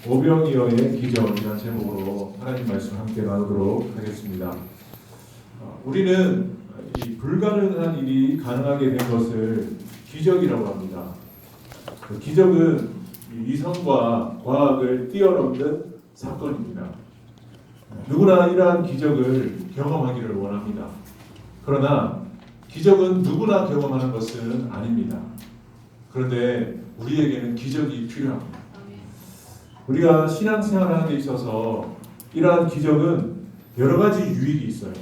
오병이어의 기적이라는 제목으로 하나님 말씀 함께 나누도록 하겠습니다. 우리는 이 불가능한 일이 가능하게 된 것을 기적이라고 합니다. 기적은 이성과 과학을 뛰어넘는 사건입니다. 누구나 이러한 기적을 경험하기를 원합니다. 그러나 기적은 누구나 경험하는 것은 아닙니다. 그런데 우리에게는 기적이 필요합니다. 우리가 신앙생활하는 데 있어서 이러한 기적은 여러 가지 유익이 있어요.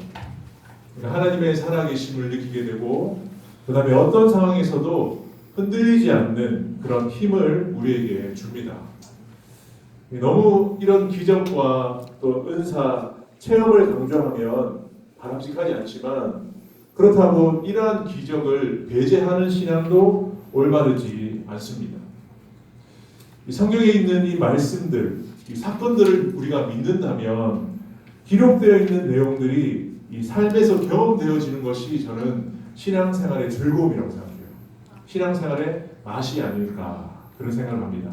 그러니까 하나님의 살아계심을 느끼게 되고, 그 다음에 어떤 상황에서도 흔들리지 않는 그런 힘을 우리에게 줍니다. 너무 이런 기적과 또 은사, 체험을 강조하면 바람직하지 않지만, 그렇다고 이러한 기적을 배제하는 신앙도 올바르지 않습니다. 이 성경에 있는 이 말씀들, 이 사건들을 우리가 믿는다면 기록되어 있는 내용들이 이 삶에서 경험되어지는 것이 저는 신앙생활의 즐거움이라고 생각해요. 신앙생활의 맛이 아닐까 그런 생각을 합니다.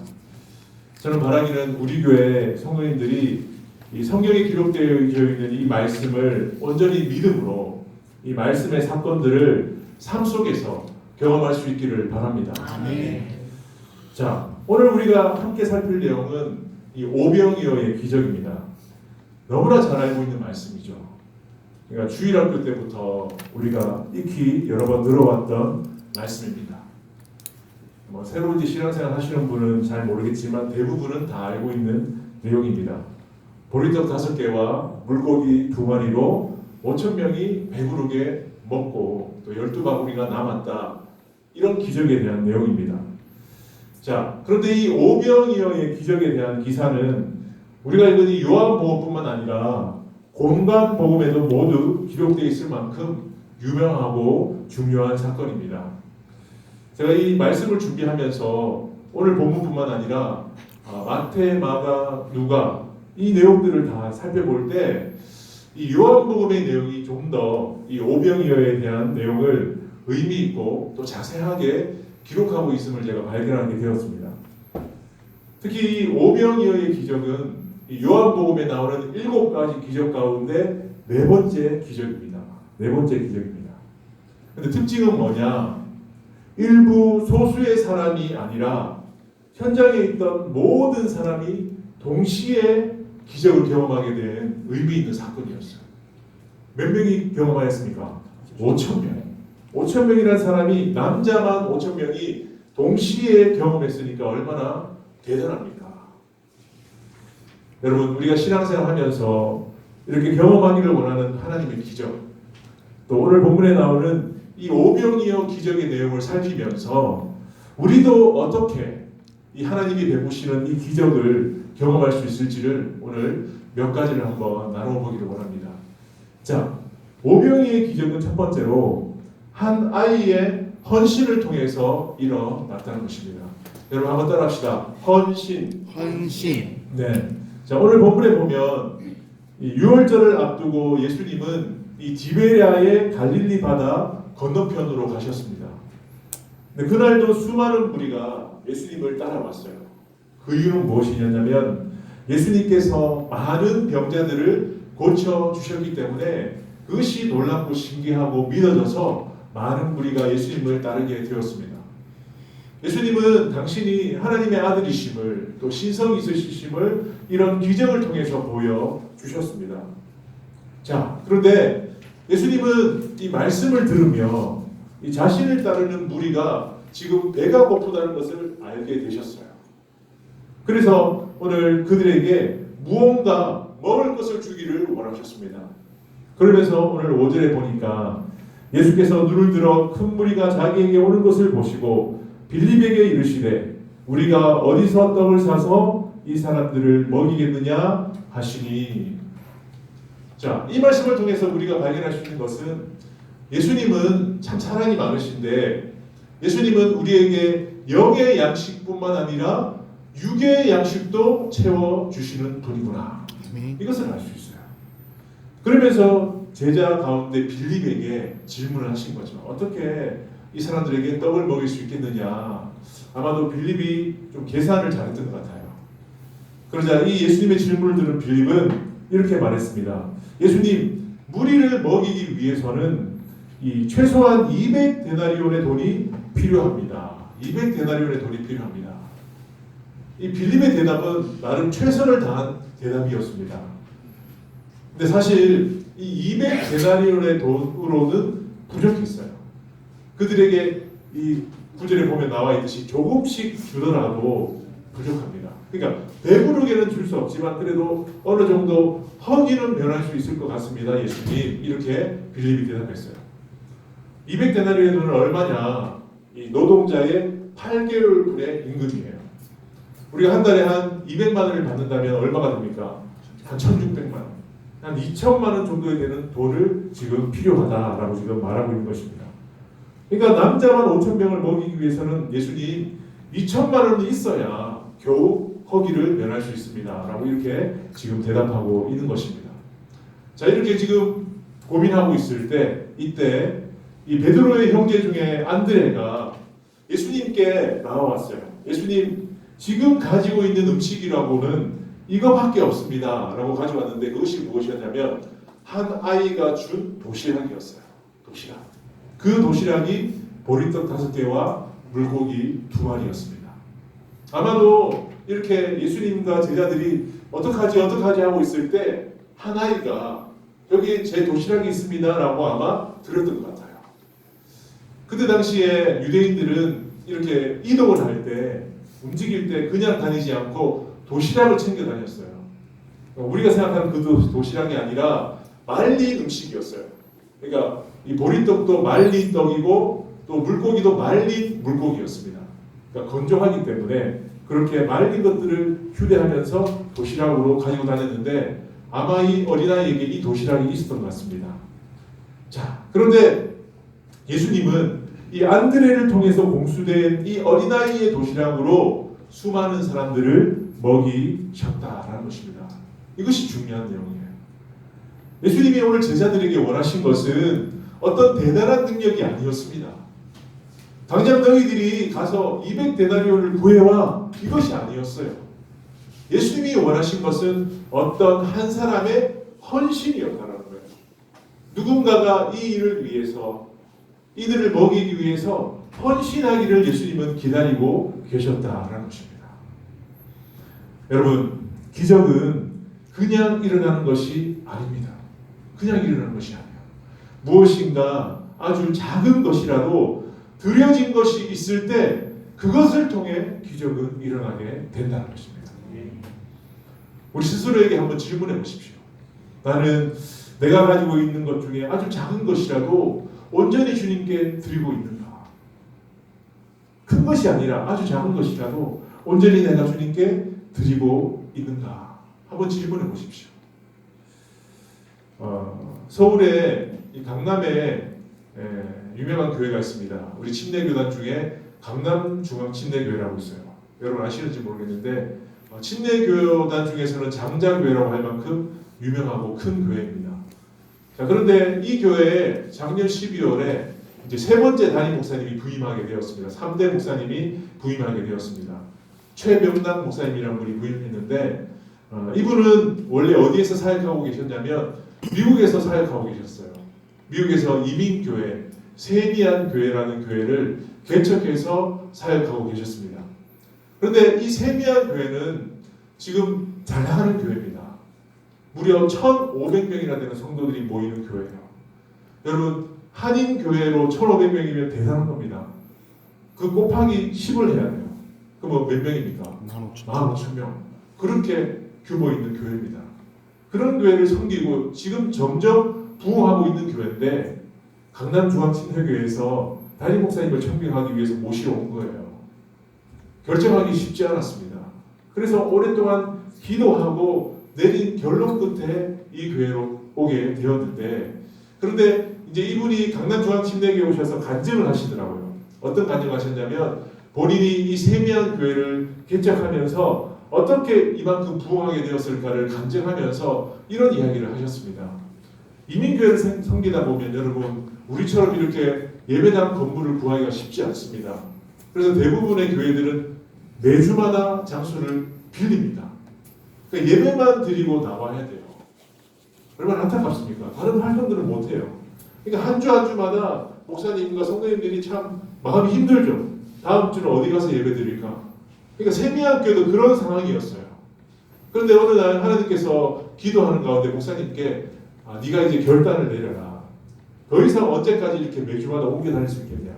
저는 바라기는 우리 교회 성도님들이 이 성경에 기록되어 있는 이 말씀을 온전히 믿음으로 이 말씀의 사건들을 삶 속에서 경험할 수 있기를 바랍니다. 아멘. 자, 오늘 우리가 함께 살필 내용은 이 오병이어의 기적입니다. 너무나 잘 알고 있는 말씀이죠. 그러니까 주일학교 때부터 우리가 익히 여러 번 들어왔던 말씀입니다. 새로 이제 신앙생활 하시는 분은 잘 모르겠지만 대부분은 다 알고 있는 내용입니다. 보리떡 5개와 물고기 2마리로 5,000명이 배부르게 먹고 또 12바구니가 남았다. 이런 기적에 대한 내용입니다. 자, 그런데 이 오병이어의 기적에 대한 기사는 우리가 읽은 이 요한복음뿐만 아니라 공관복음에도 모두 기록되어 있을 만큼 유명하고 중요한 사건입니다. 제가 이 말씀을 준비하면서 오늘 본문뿐만 아니라 마태, 마가, 누가 이 내용들을 다 살펴볼 때 이 요한복음의 내용이 좀 더 이 오병이어에 대한 내용을 의미 있고 또 자세하게 기록하고 있음을 제가 발견하게 되었습니다. 특히 이 오병이어의 기적은 이 요한복음에 나오는 7가지 기적 가운데 4번째 기적입니다. 4번째 기적입니다. 근데 특징은 뭐냐? 일부 소수의 사람이 아니라 현장에 있던 모든 사람이 동시에 기적을 경험하게 된 의미 있는 사건이었어요. 몇 명이 경험하였습니까? 5,000명. 5,000명이라는 사람이, 남자만 5,000명이 동시에 경험했으니까 얼마나 대단합니까? 여러분, 우리가 신앙생활 하면서 이렇게 경험하기를 원하는 하나님의 기적, 또 오늘 본문에 나오는 이 오병이어 기적의 내용을 살피면서 우리도 어떻게 이 하나님이 베푸시는 이 기적을 경험할 수 있을지를 오늘 몇 가지를 한번 나눠보기를 원합니다. 자, 오병이어의 기적은 첫 번째로 한 아이의 헌신을 통해서 일어났다는 것입니다. 여러분 한번 따라합시다. 헌신. 네. 자, 오늘 본문에 보면 이 유월절을 앞두고 예수님은 이 디베랴의 갈릴리 바다 건너편으로 가셨습니다. 근데 그날도 수많은 무리가 예수님을 따라왔어요. 그 이유는 무엇이냐면 예수님께서 많은 병자들을 고쳐 주셨기 때문에 그것이 놀랍고 신기하고 믿어져서 많은 무리가 예수님을 따르게 되었습니다. 예수님은 당신이 하나님의 아들이심을, 또 신성 있으심을 이런 기적을 통해서 보여주셨습니다. 자, 그런데 예수님은 이 말씀을 들으며 이 자신을 따르는 무리가 지금 배가 고프다는 것을 알게 되셨어요. 그래서 오늘 그들에게 무언가 먹을 것을 주기를 원하셨습니다. 그러면서 오늘 5절에 보니까 예수께서 눈을 들어 큰 무리가 자기에게 오는 것을 보시고 빌립에게 이르시되 우리가 어디서 떡을 사서 이 사람들을 먹이겠느냐 하시니. 자, 이 말씀을 통해서 우리가 발견할 수 있는 것은 예수님은 참 사랑이 많으신데 예수님은 우리에게 영의 양식뿐만 아니라 육의 양식도 채워주시는 분이구나. 이것을 알 수 있어요. 그러면서 제자 가운데 빌립에게 질문을 하신 거죠. 어떻게 이 사람들에게 떡을 먹일 수 있겠느냐. 아마도 빌립이 좀 계산을 잘했던 것 같아요. 그러자 이 예수님의 질문을 들은 빌립은 이렇게 말했습니다. 예수님, 무리를 먹이기 위해서는 이 최소한 200데나리온의 돈이 필요합니다. 200데나리온의 돈이 필요합니다. 이 빌립의 대답은 나름 최선을 다한 대답이었습니다. 근데 사실 이 200데나리온의 돈으로는 부족했어요. 그들에게 이 구절에 보면 나와 있듯이 조금씩 주더라도 부족합니다. 그러니까 배부르게는 줄 수 없지만 그래도 어느 정도 허기는 면할 수 있을 것 같습니다. 예수님, 이렇게 빌립이 대답했어요. 200데나리온의 돈은 얼마냐? 이 노동자의 8개월분의 임금이에요. 우리가 한 달에 한 200만 원을 받는다면 얼마가 됩니까? 한 1,600만 원. 한 2천만 원 정도 되는 돈을 지금 필요하다라고 지금 말하고 있는 것입니다. 그러니까 남자만 5,000명을 먹이기 위해서는 예수님 2천만 원이 있어야 겨우 허기를 면할 수 있습니다. 라고 이렇게 지금 대답하고 있는 것입니다. 자, 이렇게 지금 고민하고 있을 때 이때 이 베드로의 형제 중에 안드레가 예수님께 나와왔어요. 예수님, 지금 가지고 있는 음식이라고는 이거밖에 없습니다. 라고 가져왔는데 그것이 무엇이었냐면 한 아이가 준 도시락이었어요. 도시락. 그 도시락이 보리떡 5개와 물고기 2마리였습니다. 아마도 이렇게 예수님과 제자들이 어떡하지 하고 있을 때 한 아이가 여기 제 도시락이 있습니다 라고 아마 들었던 것 같아요. 그때 당시에 유대인들은 이렇게 이동을 할 때 움직일 때 그냥 다니지 않고 도시락을 챙겨 다녔어요. 우리가 생각하는 그 도시락이 아니라 말린 음식이었어요. 그러니까 이 보리떡도 말린 떡이고 또 물고기도 말린 물고기였습니다. 그러니까 건조하기 때문에 그렇게 말린 것들을 휴대하면서 도시락으로 가지고 다녔는데 아마 이 어린아이에게 이 도시락이 있었던 것 같습니다. 자, 그런데 예수님은 이 안드레를 통해서 공수된 이 어린아이의 도시락으로 수많은 사람들을 먹이셨다라는 것입니다. 이것이 중요한 내용이에요. 예수님이 오늘 제자들에게 원하신 것은 어떤 대단한 능력이 아니었습니다. 당장 너희들이 가서 200데나리온을 구해와, 이것이 아니었어요. 예수님이 원하신 것은 어떤 한 사람의 헌신이었다는 거예요. 누군가가 이 일을 위해서, 이들을 먹이기 위해서 헌신하기를 예수님은 기다리고 계셨다라는 것입니다. 여러분, 기적은 그냥 일어나는 것이 아닙니다. 그냥 일어나는 것이 아니에요. 무엇인가 아주 작은 것이라도 드려진 것이 있을 때 그것을 통해 기적은 일어나게 된다는 것입니다. 우리 스스로에게 한번 질문해 보십시오. 나는 내가 가지고 있는 것 중에 아주 작은 것이라도 온전히 주님께 드리고 있는가? 큰 것이 아니라 아주 작은 것이라도 온전히 내가 주님께 드리고 있는가? 한번 질문해 보십시오. 서울에 이 강남에 유명한 교회가 있습니다. 우리 침례교단 중에 강남중앙침례교회라고 있어요. 여러분 아시는지 모르겠는데 침례교단 중에서는 장자교회라고 할 만큼 유명하고 큰 교회입니다. 자, 그런데 이 교회에 작년 12월에 이제 세 번째 담임 목사님이 부임하게 되었습니다. 3대 목사님이 부임하게 되었습니다. 최명남 목사님이라는 분이 부임했는데 이분은 원래 어디에서 사역하고 계셨냐면 미국에서 사역하고 계셨어요. 미국에서 이민교회, 세미안 교회라는 교회를 개척해서 사역하고 계셨습니다. 그런데 이 세미안 교회는 지금 잘 나가는 교회입니다. 무려 1,500명이나 되는 성도들이 모이는 교회예요. 여러분, 한인교회로 1,500명이면 대단한 겁니다. 그 곱하기 10을 해야 돼요. 그럼 몇 명입니까? 15,000명. 그렇게 규모 있는 교회입니다. 그런 교회를 섬기고 지금 점점 부흥하고 있는 교회인데 강남중앙침례교회에서 담임 목사님을 청빙하기 위해서 모시러 온 거예요. 결정하기 쉽지 않았습니다. 그래서 오랫동안 기도하고 내린 결론 끝에 이 교회로 오게 되었는데, 그런데 이제 이분이 강남중앙침례교회 오셔서 간증을 하시더라고요. 어떤 간증을 하셨냐면 본인이 이 세미안 교회를 개척하면서 어떻게 이만큼 부흥하게 되었을까를 간증하면서 이런 이야기를 하셨습니다. 이민교회를 섬기다 보면 여러분, 우리처럼 이렇게 예배당 건물을 구하기가 쉽지 않습니다. 그래서 대부분의 교회들은 매주마다 장소를 빌립니다. 그러니까 예배만 드리고 나와야 돼요. 얼마나 안타깝습니까? 다른 활동들은 못해요. 그러니까 한 주 한 주마다 목사님과 성도님들이 참 마음이 힘들죠. 다음 주는 어디 가서 예배 드릴까? 그러니까 세미학교도 그런 상황이었어요. 그런데 어느 날 하나님께서 기도하는 가운데 목사님께 네가 이제 결단을 내려라. 더 이상 언제까지 이렇게 매주마다 옮겨 다닐 수 있겠냐.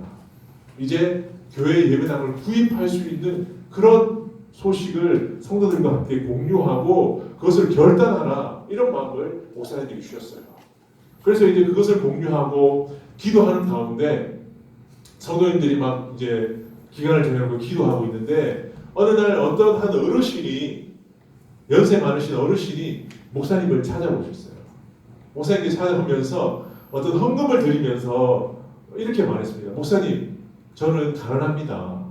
이제 교회 예배당을 구입할 수 있는 그런 소식을 성도들과 함께 공유하고 그것을 결단하라. 이런 마음을 목사님이 주셨어요. 그래서 이제 그것을 공유하고 기도하는 가운데 성도님들이 막 이제 기간을 정해놓고 기도하고 있는데 어느 날 어떤 한 어르신이 연세 많으신 어르신이 목사님을 찾아오셨어요. 목사님께 찾아오면서 어떤 헌금을 드리면서 이렇게 말했습니다. 목사님, 저는 가난합니다.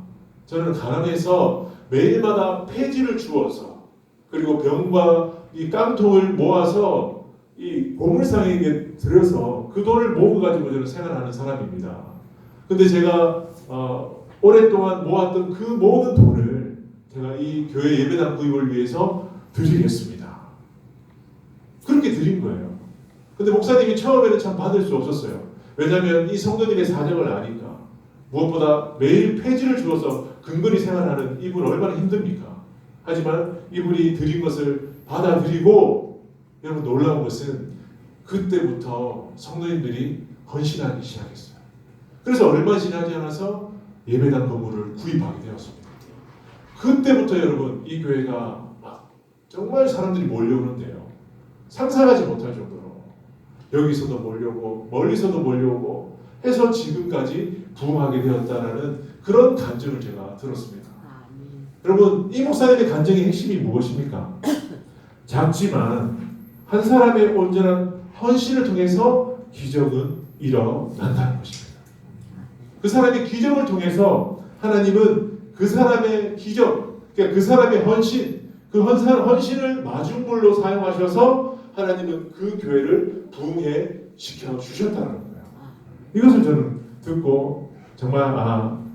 저는 가난해서 매일마다 폐지를 주워서 그리고 병과 이 깡통을 모아서 이 보물상에게 들여서 그 돈을 모아가지고 저는 생활하는 사람입니다. 근데 제가 오랫동안 모았던 그 모든 돈을 제가 이 교회 예배당 구입을 위해서 드리겠습니다. 그렇게 드린 거예요. 근데 목사님이 처음에는 참 받을 수 없었어요. 왜냐하면 이 성도님의 사정을 아니까. 무엇보다 매일 폐지를 주어서 근근히 생활하는 이분 얼마나 힘듭니까? 하지만 이분이 드린 것을 받아들이고 여러분 놀라운 것은 그때부터 성도님들이 헌신하기 시작했어요. 그래서 얼마 지나지 않아서 예배당 건물을 구입하게 되었습니다. 그때부터 여러분 이 교회가 정말 사람들이 몰려오는데요. 상상하지 못할 정도로 여기서도 몰려오고 멀리서도 몰려오고 해서 지금까지 부흥하게 되었다라는 그런 간증을 제가 들었습니다. 여러분 이 목사님의 간증의 핵심이 무엇입니까? 작지만 한 사람의 온전한 헌신을 통해서 기적은 일어난다는 것입니다. 그 사람의 기적을 통해서 하나님은 그 사람의 기적, 그러니까 그 사람의 헌신, 그 헌신을 마중물로 사용하셔서 하나님은 그 교회를 부흥해 시켜 주셨다는 거예요. 이것을 저는 듣고 정말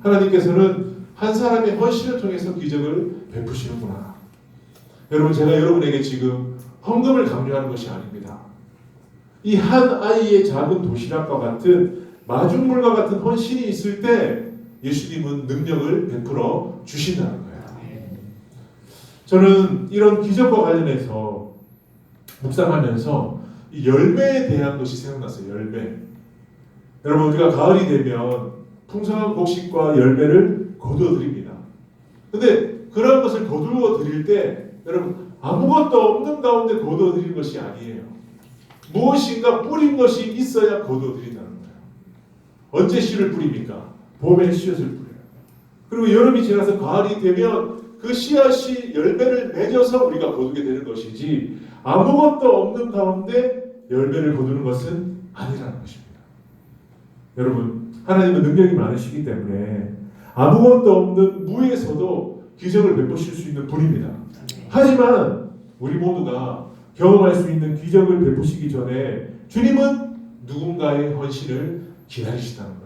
하나님께서는 한 사람의 헌신을 통해서 기적을 베푸시는구나. 여러분 제가 여러분에게 지금 헌금을 강요하는 것이 아닙니다. 이 한 아이의 작은 도시락과 같은 마중물과 같은 헌신이 있을 때 예수님은 능력을 베풀어 주신다는 거예요. 저는 이런 기적과 관련해서 묵상하면서 이 열매에 대한 것이 생각났어요. 열매. 여러분 우리가 가을이 되면 풍성한 곡식과 열매를 거두어드립니다. 근데 그런 것을 거두어 드릴 때 여러분 아무것도 없는 가운데 거두어 드리는 것이 아니에요. 무엇인가 뿌린 것이 있어야 거두어 드린다는 거예요. 언제 씨를 뿌립니까? 봄에 씨앗을 뿌려요. 그리고 여름이 지나서 가을이 되면 그 씨앗이 열매를 맺어서 우리가 거두게 되는 것이지 아무것도 없는 가운데 열매를 거두는 것은 아니라는 것입니다. 여러분 하나님은 능력이 많으시기 때문에 아무것도 없는 무에서도 기적을 베푸실 수 있는 분입니다. 하지만 우리 모두가 경험할 수 있는 기적을 베푸시기 전에 주님은 누군가의 헌신을 기다리시다는 거예요.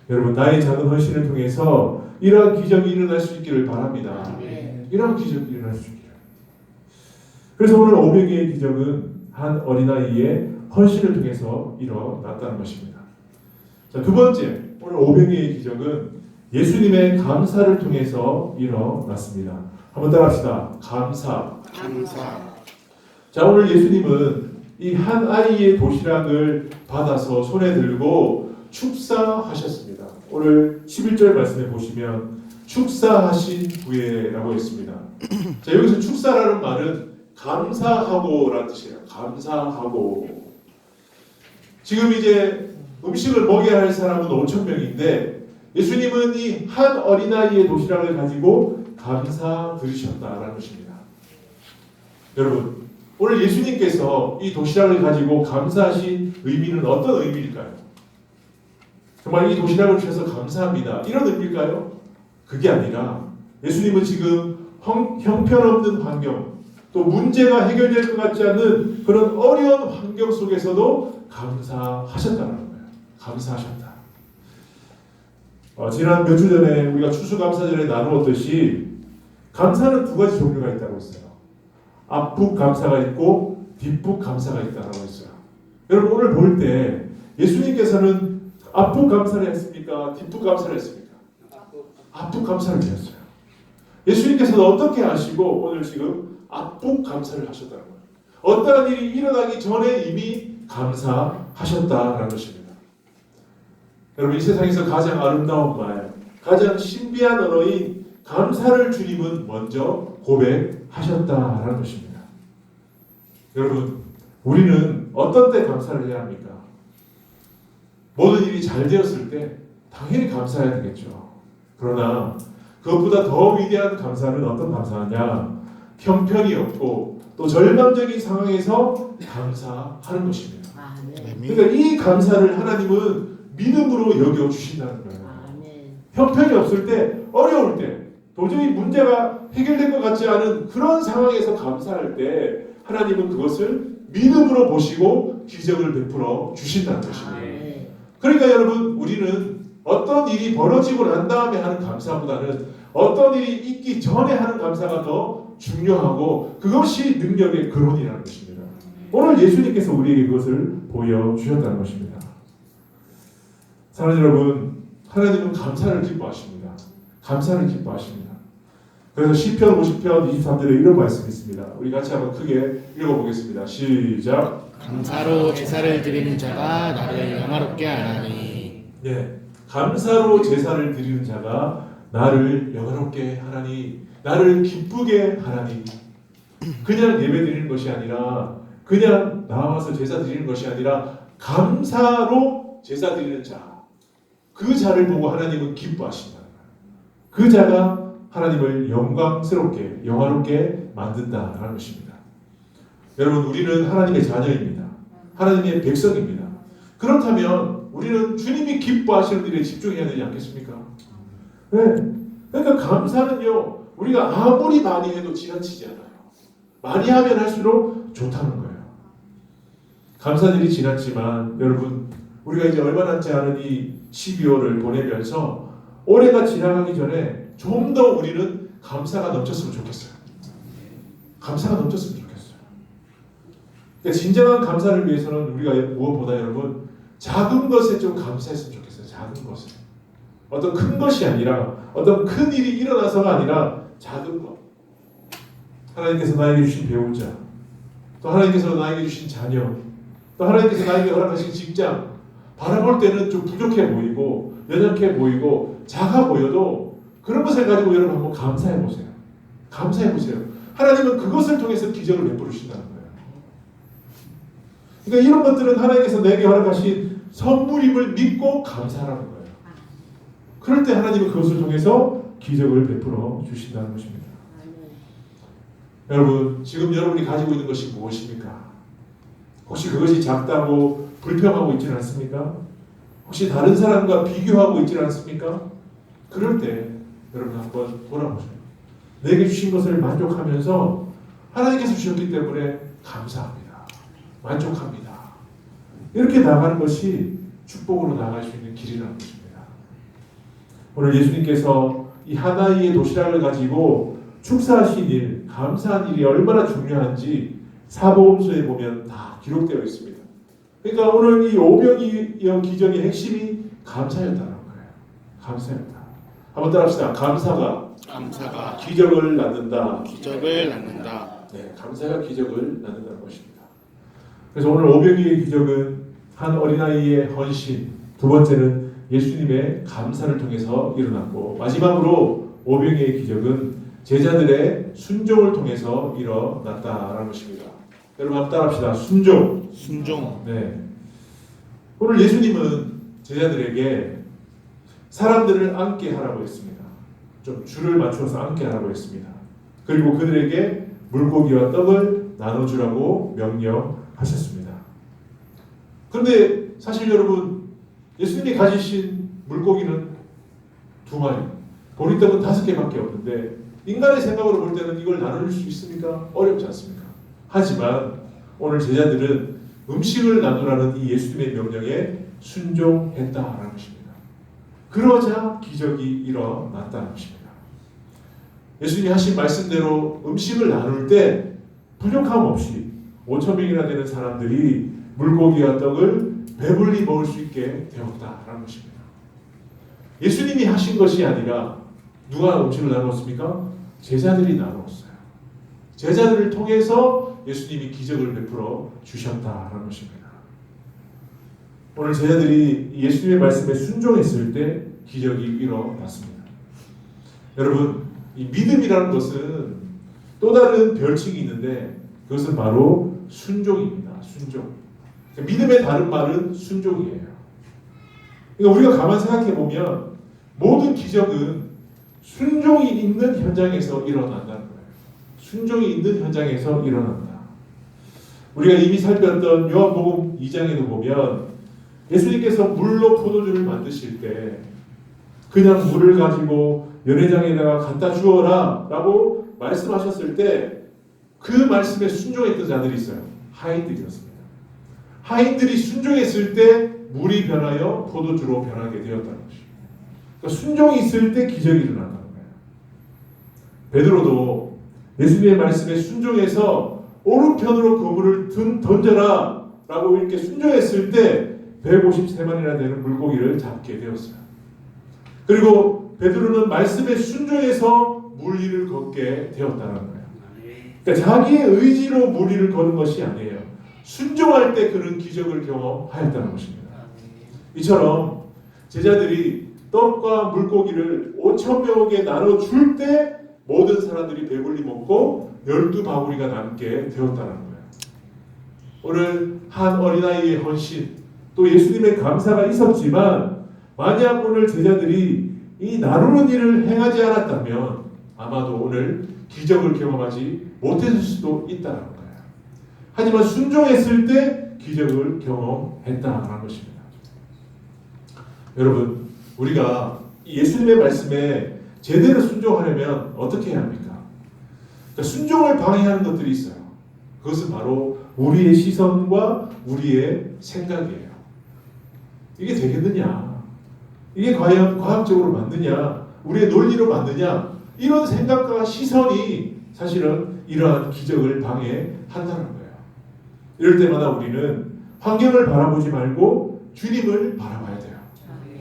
여러분 나의 작은 헌신을 통해서 이러한 기적이 일어날 수 있기를 바랍니다. 이러한 기적이 일어날 수 있기를. 그래서 오늘 500개의 기적은 한 어린아이의 헌신을 통해서 일어났다는 것입니다. 자, 두 번째, 오늘 500개의 기적은 예수님의 감사를 통해서 일어났습니다. 한번 따라합시다. 감사. 자, 오늘 예수님은 이 한 아이의 도시락을 받아서 손에 들고 축사하셨습니다. 오늘 11절 말씀에 보시면 축사하신 후에라고 했습니다. 자, 여기서 축사라는 말은 감사하고라는 뜻이에요. 감사하고. 지금 이제 음식을 먹여야 할 사람은 5,000명인데 예수님은 이 한 어린아이의 도시락을 가지고 감사드리셨다라는 것입니다. 여러분 오늘 예수님께서 이 도시락을 가지고 감사하신 의미는 어떤 의미일까요? 정말 이 도시락을 주셔서 감사합니다. 이런 의미일까요? 그게 아니라 예수님은 지금 형편없는 환경 또 문제가 해결될 것 같지 않은 그런 어려운 환경 속에서도 감사하셨다는 거예요. 감사하셨다. 지난 몇 주 전에 우리가 추수감사절에 나누었듯이 감사는 두 가지 종류가 있다고 했어요. 앞북 감사가 있고 뒷북 감사가 있다라고 했어요. 여러분 오늘 볼 때 예수님께서는 앞북 감사를 했습니까? 뒷북 감사를 했습니까? 앞북 감사를 드렸어요. 예수님께서는 어떻게 하시고 오늘 지금 앞북 감사를 하셨다는 거예요. 어떠한 일이 일어나기 전에 이미 감사하셨다라는 것입니다. 여러분 이 세상에서 가장 아름다운 말, 가장 신비한 언어인 감사를 주님은 먼저 고백하셨다라는 것입니다. 여러분 우리는 어떤 때 감사를 해야 합니까? 모든 일이 잘 되었을 때 당연히 감사해야 되겠죠. 그러나 그것보다 더 위대한 감사는 어떤 감사냐? 형편이 없고 또 절망적인 상황에서 감사하는 것입니다. 그러니까 이 감사를 하나님은 믿음으로 여겨주신다는 거예요. 형편이 없을 때, 어려울 때, 도저히 문제가 해결된 것 같지 않은 그런 상황에서 감사할 때 하나님은 그것을 믿음으로 보시고 기적을 베풀어 주신다는 것입니다. 그러니까 여러분 우리는 어떤 일이 벌어지고 난 다음에 하는 감사보다는 어떤 일이 있기 전에 하는 감사가 더 중요하고 그것이 능력의 근원이라는 것입니다. 오늘 예수님께서 우리에게 그것을 보여주셨다는 것입니다. 사랑하는 여러분, 하나님은 감사를 기뻐하십니다. 감사를 기뻐하십니다. 그래서 시편 50편 23절에 이런 말씀이 있습니다. 우리 같이 한번 크게 읽어보겠습니다. 시작. 감사로 제사를 드리는 자가 나를 영화롭게 하나니. 네, 감사로 제사를 드리는 자가 나를 영화롭게 하나니, 나를 기쁘게 하나니. 그냥 예배 드리는 것이 아니라, 그냥 나와서 제사 드리는 것이 아니라 감사로 제사 드리는 자, 그 자를 보고 하나님은 기뻐하신다. 그 자가 하나님을 영광스럽게, 영화롭게 만든다라는 것입니다. 여러분, 우리는 하나님의 자녀입니다. 하나님의 백성입니다. 그렇다면 우리는 주님이 기뻐하시는 일에 집중해야 되지 않겠습니까? 네. 그러니까 감사는요, 우리가 아무리 많이 해도 지나치지 않아요. 많이 하면 할수록 좋다는 거예요. 감사들이 지났지만 여러분, 우리가 이제 얼마 남지 않은 이 12월을 보내면서 올해가 지나가기 전에 좀 더 우리는 감사가 넘쳤으면 좋겠어요. 감사가 넘쳤으면 좋겠어요. 그러니까 진정한 감사를 위해서는 우리가 무엇보다 여러분 작은 것에 좀 감사했으면 좋겠어요. 작은 것에. 어떤 큰 것이 아니라 어떤 큰 일이 일어나서가 아니라 작은 것. 하나님께서 나에게 주신 배우자, 또 하나님께서 나에게 주신 자녀, 또 하나님께서 나에게 허락하신 직장, 바라볼 때는 좀 부족해 보이고 연약해 보이고 작아 보여도 그런 것을 가지고 여러분 한번 감사해 보세요. 감사해 보세요. 하나님은 그것을 통해서 기적을 베풀으신다는 거예요. 그러니까 이런 것들은 하나님께서 내게 허락하신 선물임을 믿고 감사하라는 거예요. 그럴 때 하나님은 그것을 통해서 기적을 베풀어 주신다는 것입니다. 여러분, 지금 여러분이 가지고 있는 것이 무엇입니까? 혹시 그것이 작다고 불평하고 있지는 않습니까? 혹시 다른 사람과 비교하고 있지는 않습니까? 그럴 때 여러분 한번 돌아보세요. 내게 주신 것을 만족하면서 하나님께서 주셨기 때문에 감사합니다. 만족합니다. 이렇게 나가는 것이 축복으로 나갈 수 있는 길이라는 것입니다. 오늘 예수님께서 이 하나이의 도시락을 가지고 축사하신 일, 감사한 일이 얼마나 중요한지 사복음서에 보면 다 기록되어 있습니다. 그러니까 오늘 이 오병이어 기적의 핵심이 감사였다는 거예요. 감사였다. 한번 따라합시다. 감사가 기적을 낳는다. 기적을 낳는다. 네, 감사가 기적을 낳는다는 것입니다. 그래서 오늘 오병이어의 기적은 한 어린아이의 헌신, 두 번째는 예수님의 감사를 통해서 일어났고, 마지막으로 오병이어의 기적은 제자들의 순종을 통해서 일어났다라는 것입니다. 여러분 한번 따라합시다. 순종. 네. 오늘 예수님은 제자들에게 사람들을 앉게 하라고 했습니다. 좀 줄을 맞추어서 앉게 하라고 했습니다. 그리고 그들에게 물고기와 떡을 나눠주라고 명령하셨습니다. 그런데 사실 여러분, 예수님이 가지신 물고기는 2마리, 보리떡은 5개밖에 없는데 인간의 생각으로 볼 때는 이걸 나눌 수 있습니까? 어렵지 않습니까? 하지만 오늘 제자들은 음식을 나누라는 이 예수님의 명령에 순종했다라는 것입니다. 그러자 기적이 일어났다는 것입니다. 예수님이 하신 말씀대로 음식을 나눌 때 부족함 없이 5천 명이나 되는 사람들이 물고기와 떡을 배불리 먹을 수 있게 되었다라는 것입니다. 예수님이 하신 것이 아니라 누가 음식을 나누었습니까? 제자들이 나누었어요. 제자들을 통해서 예수님이 기적을 베풀어 주셨다라는 것입니다. 오늘 제자들이 예수님의 말씀에 순종했을 때 기적이 일어났습니다. 여러분, 이 믿음이라는 것은 또 다른 별칭이 있는데 그것은 바로 순종입니다. 순종. 믿음의 다른 말은 순종이에요. 그러니까 우리가 가만 생각해 보면 모든 기적은 순종이 있는 현장에서 일어난다는 거예요. 순종이 있는 현장에서 일어난다. 우리가 이미 살폈던 요한복음 2장에도 보면 예수님께서 물로 포도주를 만드실 때 그냥 물을 가지고 연회장에다가 갖다 주어라 라고 말씀하셨을 때 그 말씀에 순종했던 자들이 있어요. 하인들이었습니다. 하인들이 순종했을 때 물이 변하여 포도주로 변하게 되었다는 것입니다. 그러니까 순종이 있을 때 기적이 일어난다는 거예요. 베드로도 예수님의 말씀에 순종해서 오른편으로 그물을 던져라 라고 이렇게 순종했을 때 153마리나 되는 물고기를 잡게 되었어요. 그리고 베드로는 말씀에 순종해서 물 위를 걷게 되었다는 거예요. 그러니까 자기의 의지로 물 위를 걷는 것이 아니에요. 순종할 때 그는 기적을 경험하였다는 것입니다. 이처럼 제자들이 떡과 물고기를 5천 명에게 나눠줄 때 모든 사람들이 배불리 먹고 12바구니가 남게 되었다는 거예요. 오늘 한 어린아이의 헌신 또 예수님의 감사가 있었지만 만약 오늘 제자들이 이 나누는 일을 행하지 않았다면 아마도 오늘 기적을 경험하지 못했을 수도 있다는 거예요. 하지만 순종했을 때 기적을 경험했다는 것입니다. 여러분, 우리가 예수님의 말씀에 제대로 순종하려면 어떻게 해야 합니까? 그러니까 순종을 방해하는 것들이 있어요. 그것은 바로 우리의 시선과 우리의 생각이에요. 이게 되겠느냐? 이게 과연 과학적으로 맞느냐? 우리의 논리로 맞느냐? 이런 생각과 시선이 사실은 이러한 기적을 방해한다는 거예요. 이럴 때마다 우리는 환경을 바라보지 말고 주님을 바라봐야 돼요.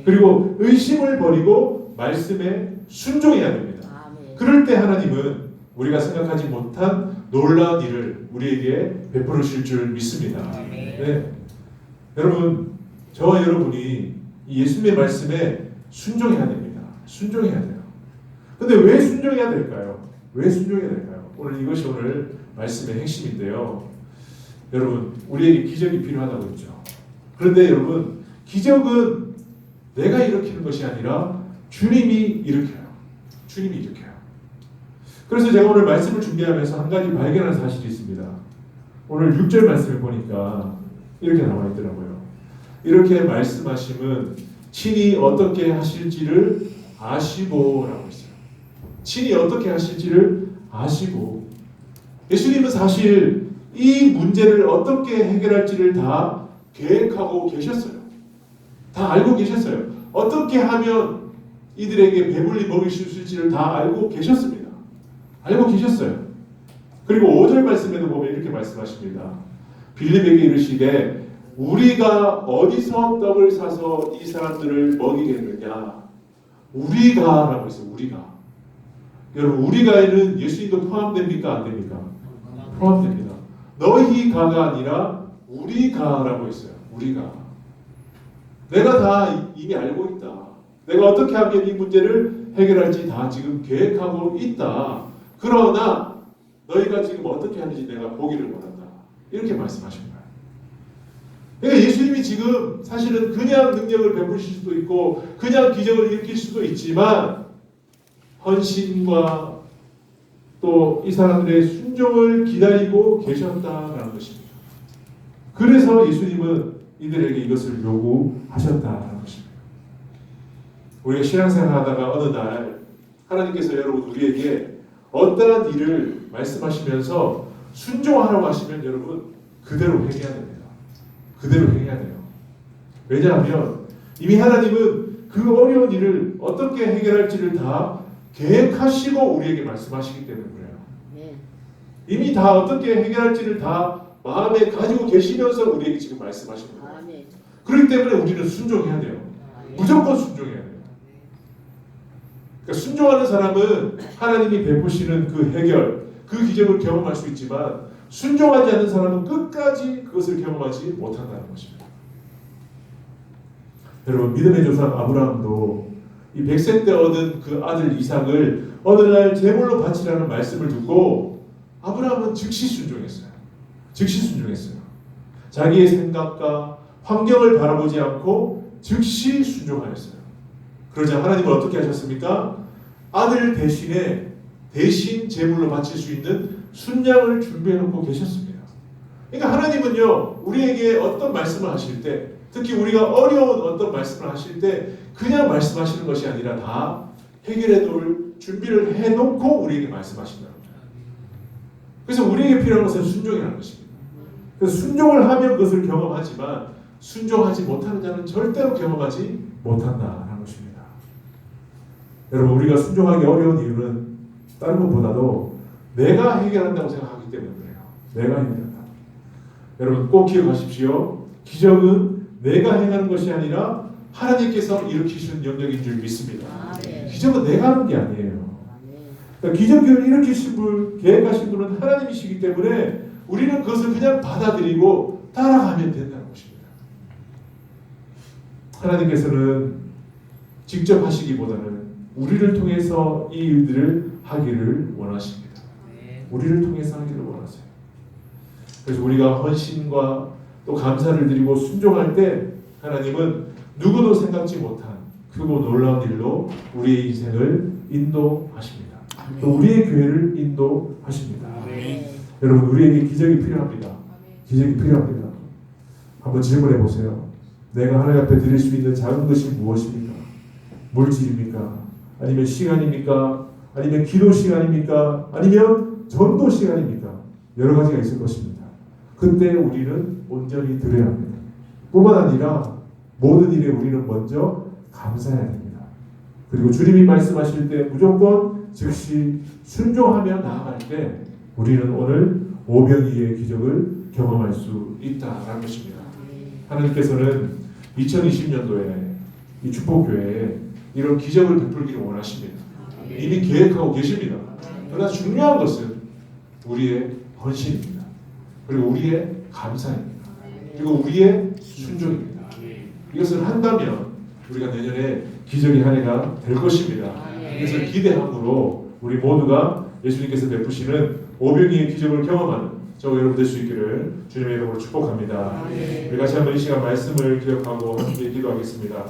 그리고 의심을 버리고 말씀에 순종해야 됩니다. 그럴 때 하나님은 우리가 생각하지 못한 놀라운 일을 우리에게 베풀으실 줄 믿습니다. 네. 여러분, 저와 여러분이 이 예수님의 말씀에 순종해야 됩니다. 순종해야 돼요. 근데 왜 순종해야 될까요? 왜 순종해야 될까요? 오늘 이것이 오늘 말씀의 핵심인데요. 여러분, 우리에게 기적이 필요하다고 했죠. 그런데 여러분, 기적은 내가 일으키는 것이 아니라 주님이 일으켜요. 주님이 일으켜요. 그래서 제가 오늘 말씀을 준비하면서 한 가지 발견한 사실이 있습니다. 오늘 6절 말씀을 보니까 이렇게 나와 있더라고요. 이렇게 말씀하심은 친히 어떻게 하실지를 아시고라고 있어요. 친히 어떻게 하실지를 아시고. 예수님은 사실 이 문제를 어떻게 해결할지를 다 계획하고 계셨어요. 다 알고 계셨어요. 어떻게 하면 이들에게 배불리 먹일 수 있을지를 다 알고 계셨습니다. 알고 계셨어요. 그리고 5절 말씀에도 보면 이렇게 말씀하십니다. 빌립에게 이르시되 우리가 어디서 떡을 사서 이 사람들을 먹이겠느냐. 우리가 라고 했어요. 우리가. 여러분, 우리가에는 예수님도 포함됩니까? 안 됩니까? 포함됩니다. 너희가가 아니라 우리가라고 했어요. 우리가. 내가 다 이미 알고 있다. 내가 어떻게 하면 이 문제를 해결할지 다 지금 계획하고 있다. 그러나 너희가 지금 어떻게 하는지 내가 보기를 원한다. 이렇게 말씀하신 거예요. 그러니까 예수님이 지금 사실은 그냥 능력을 베푸실 수도 있고 그냥 기적을 일으킬 수도 있지만 헌신과 또 이 사람들의 순종을 기다리고 계셨다라는 것입니다. 그래서 예수님은 이들에게 이것을 요구하셨다라는 것입니다. 우리가 신앙생활 하다가 어느 날 하나님께서 여러분 우리에게 어떠한 일을 말씀하시면서 순종하라고 하시면 여러분 그대로 행해야 됩니다. 그대로 행해야 돼요. 왜냐하면 이미 하나님은 그 어려운 일을 어떻게 해결할지를 다 계획하시고 우리에게 말씀하시기 때문에 그래요. 이미 다 어떻게 해결할지를 다 마음에 가지고 계시면서 우리에게 지금 말씀하시는 거예요. 그렇기 때문에 우리는 순종해야 돼요. 무조건 순종해야 돼요. 그러니까 순종하는 사람은 하나님이 베푸시는 그 해결, 그 기적을 경험할 수 있지만 순종하지 않는 사람은 끝까지 그것을 경험하지 못한다는 것입니다. 여러분, 믿음의 조상 아브라함도 이 100세 때 얻은 그 아들 이삭을 어느 날 제물로 바치라는 말씀을 듣고 아브라함은 즉시 순종했어요. 즉시 순종했어요. 자기의 생각과 환경을 바라보지 않고 즉시 순종하였어요. 그러자 하나님은 어떻게 하셨습니까? 아들 대신 제물로 바칠 수 있는 순양을 준비해 놓고 계셨습니다. 그러니까 하나님은요, 우리에게 어떤 말씀을 하실 때, 특히 우리가 어려운 어떤 말씀을 하실 때 그냥 말씀하시는 것이 아니라 다 해결해 놓을 준비를 해놓고 우리에게 말씀하신다는 거예요. 그래서 우리에게 필요한 것은 순종이라는 것입니다. 그래서 순종을 하면 그것을 경험하지만 순종하지 못하는 자는 절대로 경험하지 못한다는 것입니다. 여러분, 우리가 순종하기 어려운 이유는 다른 것보다도 내가 해결한다고 생각하기 때문에 그래요. 내가 해결한다. 여러분, 꼭 기억하십시오. 기적은 내가 행하는 것이 아니라 하나님께서 일으키시는 영역인 줄 믿습니다. 기적은 내가 하는 게 아니에요. 그러니까 기적을 일으키신 분, 계획하신 분은 하나님이시기 때문에 우리는 그것을 그냥 받아들이고 따라가면 된다는 것입니다. 하나님께서는 직접 하시기보다는 우리를 통해서 이 일들을 하기를 원하십니다. 우리를 통해서 하기를 원하세요. 그래서 우리가 헌신과 또 감사를 드리고 순종할 때 하나님은 누구도 생각지 못한 크고 놀라운 일로 우리의 인생을 인도하십니다. 또 우리의 교회를 인도하십니다. 여러분, 우리에게 기적이 필요합니다. 기적이 필요합니다. 한번 질문해 보세요. 내가 하나님 앞에 드릴 수 있는 작은 것이 무엇입니까? 물질입니까? 아니면 시간입니까? 아니면 기도 시간입니까? 아니면 전도 시간입니까? 여러 가지가 있을 것입니다. 그때 우리는 온전히 드려야 합니다. 뿐만 아니라 모든 일에 우리는 먼저 감사해야 됩니다. 그리고 주님이 말씀하실 때 무조건 즉시 순종하며 나아갈 때 우리는 오늘 오병이의 기적을 경험할 수 있다라는 것입니다. 하나님께서는 2020년도에 이 축복교회에 이런 기적을 베풀기를 원하십니다. 이미 계획하고 계십니다. 그러나 중요한 것은 우리의 헌신입니다. 그리고 우리의 감사입니다. 그리고 우리의 순종입니다. 이것을 한다면 우리가 내년에 기적의 한 해가 될 것입니다. 그래서 기대함으로 우리 모두가 예수님께서 베푸시는 오병이의 기적을 경험하는 저와 여러분 될 수 있기를 주님의 이름으로 축복합니다. 우리 같이 한번 이 시간 말씀을 기억하고 함께 기도하겠습니다.